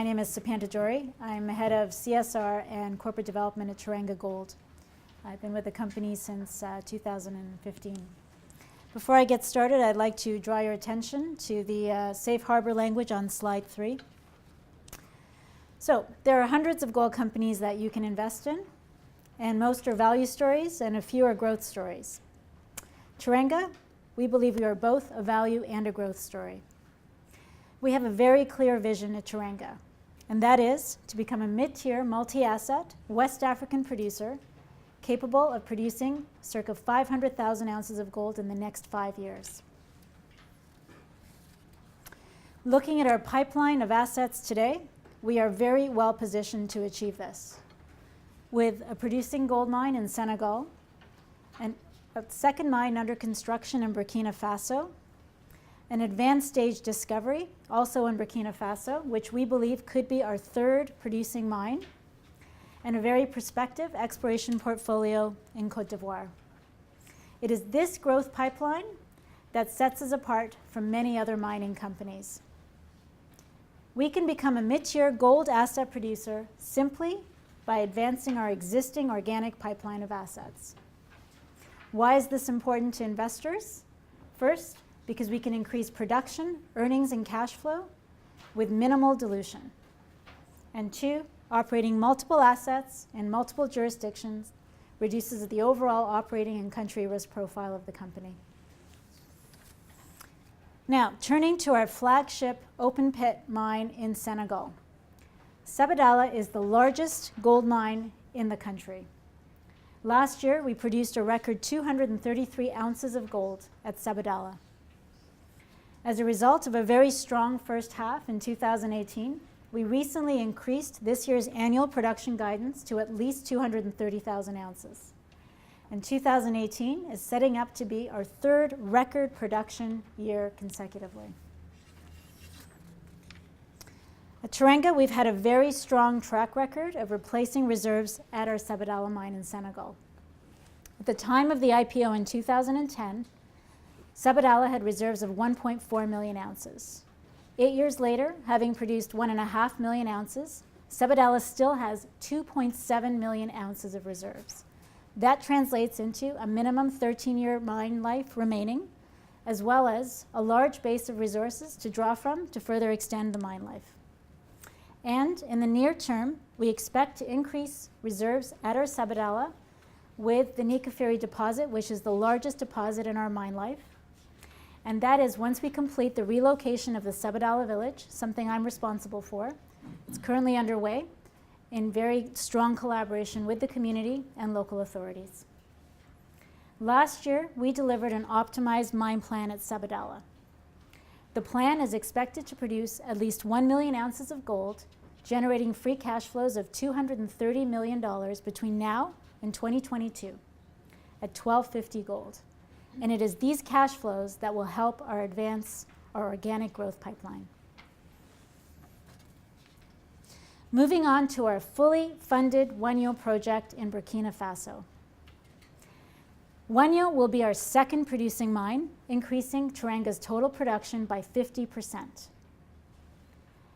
My name is Sepanta Dorri. I'm head of CSR and corporate development at Teranga Gold. I've been with the company since 2015. Before I get started, I'd like to draw your attention to the safe harbor language on slide 3. So there are hundreds of gold companies that you can invest in, and most are value stories and a few are growth stories. Teranga, we believe we are both a value and a growth story. We have a very clear vision at Teranga, and that is to become a mid-tier, multi-asset, West African producer capable of producing circa 500,000 ounces of gold in the next 5 years. Looking at our pipeline of assets today, we are very well positioned to achieve this, with a producing gold mine in Senegal, and a second mine under construction in Burkina Faso, an advanced stage discovery, also in Burkina Faso, which we believe could be our third producing mine, and a very prospective exploration portfolio in Côte d'Ivoire. It is this growth pipeline that sets us apart from many other mining companies. We can become a mid-tier gold asset producer simply by advancing our existing organic pipeline of assets. Why is this important to investors? First, because we can increase production, earnings, and cash flow with minimal dilution. And two, operating multiple assets in multiple jurisdictions reduces the overall operating and country risk profile of the company. Now, turning to our flagship open pit mine in Senegal. Sabatello is the largest gold mine in the country. Last year, we produced a record 233 ounces of gold at Sabatello. As a result of a very strong first half in 2018, we recently increased this year's annual production guidance to at least 230,000 ounces. And 2018 is setting up to be our third record production year consecutively. At Teranga, we've had a very strong track record of replacing reserves at our Sabatello mine in Senegal. At the time of the IPO in 2010, Sabatello had reserves of 1.4 million ounces. 8 years later, having produced 1.5 million ounces, Sabatello still has 2.7 million ounces of reserves. That translates into a minimum 13-year mine life remaining, as well as a large base of resources to draw from to further extend the mine life. And in the near term, we expect to increase reserves at our Sabatello with the Nikafiri deposit, which is the largest deposit in our mine life. And that is once we complete the relocation of the Sabatello village, something I'm responsible for. It's currently underway in very strong collaboration with the community and local authorities. Last year, we delivered an optimized mine plan at Sabatello. The plan is expected to produce at least 1 million ounces of gold, generating free cash flows of $230 million between now and 2022 at $1,250 gold. And it is these cash flows that will help advance our organic growth pipeline. Moving on to our fully funded Wahgnion project in Burkina Faso. Wahgnion will be our second producing mine, increasing Teranga's total production by 50%.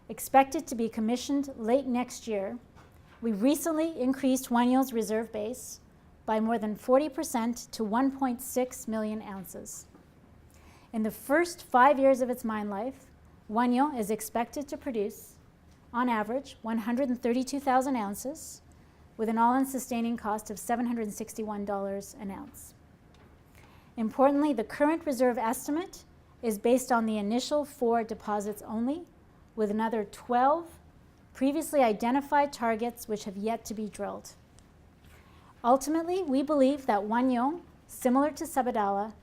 Expected to be commissioned late next year, we recently increased Wahgnion's reserve base by more than 40% to 1.6 million ounces. In the first 5 years of its mine life, Wahgnion is expected to produce, on average, 132,000 ounces with an all-in sustaining cost of $761 an ounce. Importantly, the current reserve estimate is based on the initial 4 deposits only, with another 12 previously identified targets which have yet to be drilled. Ultimately, we believe that Wahgnion, similar to Sabatello,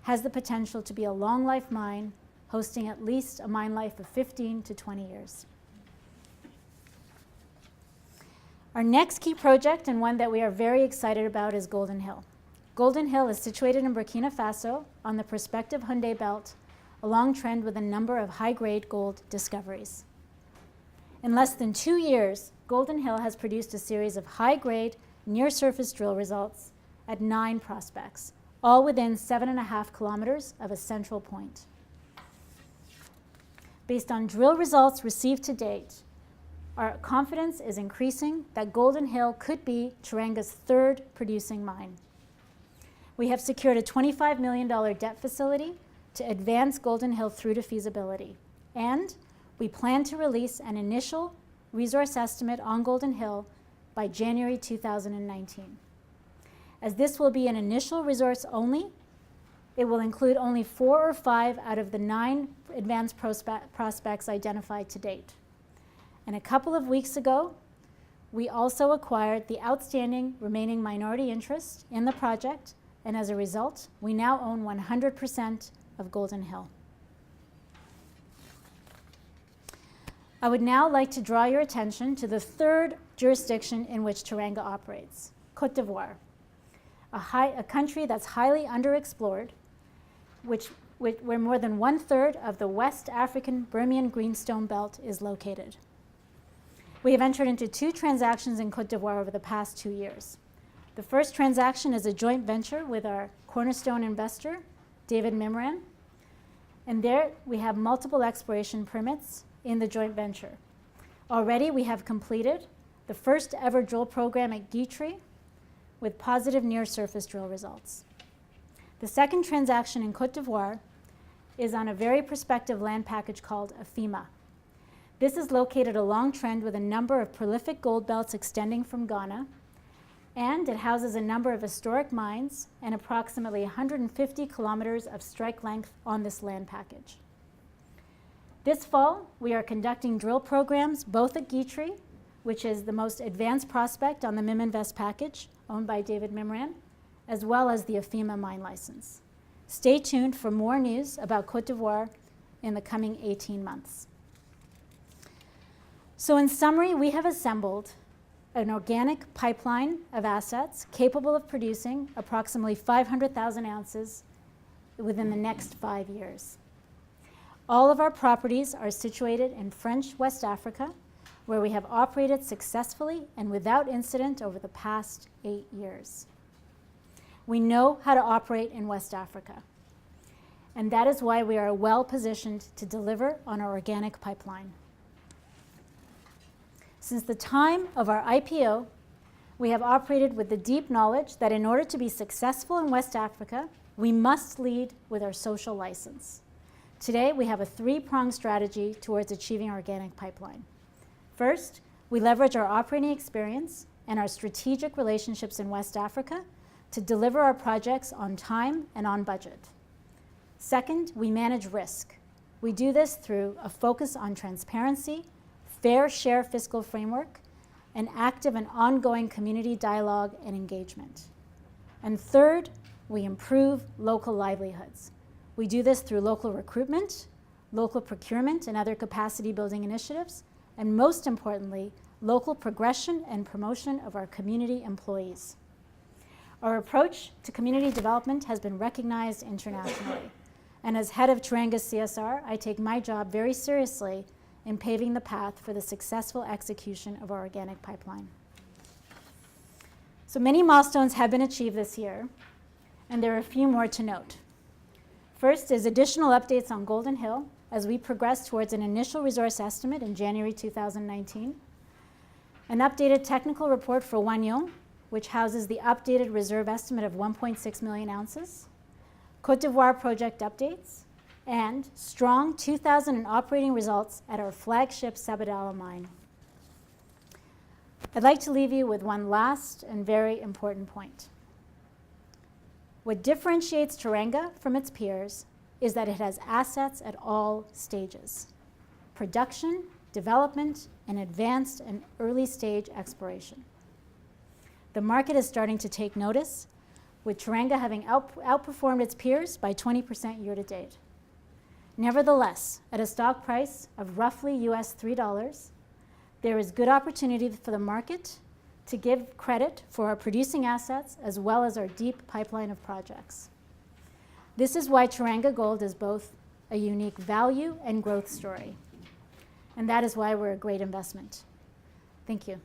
has the potential to be a long-life mine, hosting at least a mine life of 15 to 20 years. Our next key project, and one that we are very excited about, is Golden Hill. Golden Hill is situated in Burkina Faso on the prospective Houndé Belt, a long trend with a number of high-grade gold discoveries. In less than 2 years, Golden Hill has produced a series of high-grade, near-surface drill results at 9 prospects, all within 7.5 kilometers of a central point. Based on drill results received to date, our confidence is increasing that Golden Hill could be Teranga's third producing mine. We have secured a $25 million debt facility to advance Golden Hill through to feasibility, and we plan to release an initial resource estimate on Golden Hill by January 2019. As this will be an initial resource only, it will include only 4 or 5 out of the 9 advanced prospects identified to date. And a couple of weeks ago, we also acquired the outstanding remaining minority interest in the project, and as a result, we now own 100% of Golden Hill. I would now like to draw your attention to the third jurisdiction in which Teranga operates, Côte d'Ivoire, a country that's highly underexplored, where more than 1/3 of the West African Birmian Greenstone Belt is located. We have entered into 2 transactions in Côte d'Ivoire over the past 2 years. The first transaction is a joint venture with our cornerstone investor, David Mimran, and there we have multiple exploration permits in the joint venture. Already we have completed the first ever drill program at Guitry with positive near-surface drill results. The second transaction in Côte d'Ivoire is on a very prospective land package called Afema. This is located along trend with a number of prolific gold belts extending from Ghana, and it houses a number of historic mines and approximately 150 kilometers of strike length on this land package. This fall, we are conducting drill programs both at Guitry, which is the most advanced prospect on the Miminvest package, owned by David Mimran, as well as the Afema mine license. Stay tuned for more news about Côte d'Ivoire in the coming 18 months. So in summary, we have assembled an organic pipeline of assets capable of producing approximately 500,000 ounces within the next 5 years. All of our properties are situated in French West Africa, where we have operated successfully and without incident over the past 8 years. We know how to operate in West Africa, and that is why we are well positioned to deliver on our organic pipeline. Since the time of our IPO, we have operated with the deep knowledge that in order to be successful in West Africa, we must lead with our social license. Today, we have a 3-pronged strategy towards achieving our organic pipeline. First, we leverage our operating experience and our strategic relationships in West Africa to deliver our projects on time and on budget. Second, we manage risk. We do this through a focus on transparency, fair share fiscal framework, and active and ongoing community dialogue and engagement. And third, we improve local livelihoods. We do this through local recruitment, local procurement, and other capacity building initiatives, and most importantly, local progression and promotion of our community employees. Our approach to community development has been recognized internationally, and as head of Teranga's CSR, I take my job very seriously in paving the path for the successful execution of our organic pipeline. So many milestones have been achieved this year, and there are a few more to note. First is additional updates on Golden Hill as we progress towards an initial resource estimate in January 2019, an updated technical report for Wagnon, which houses the updated reserve estimate of 1.6 million ounces, Côte d'Ivoire project updates, and strong 2000 operating results at our flagship Sabatello mine. I'd like to leave you with one last and very important point. What differentiates Teranga from its peers is that it has assets at all stages: production, development, and advanced and early stage exploration. The market is starting to take notice, with Teranga having outperformed its peers by 20% year to date. Nevertheless, at a stock price of roughly US $3, there is good opportunity for the market to give credit for our producing assets as well as our deep pipeline of projects. This is why Teranga Gold is both a unique value and growth story. And that is why we're a great investment. Thank you.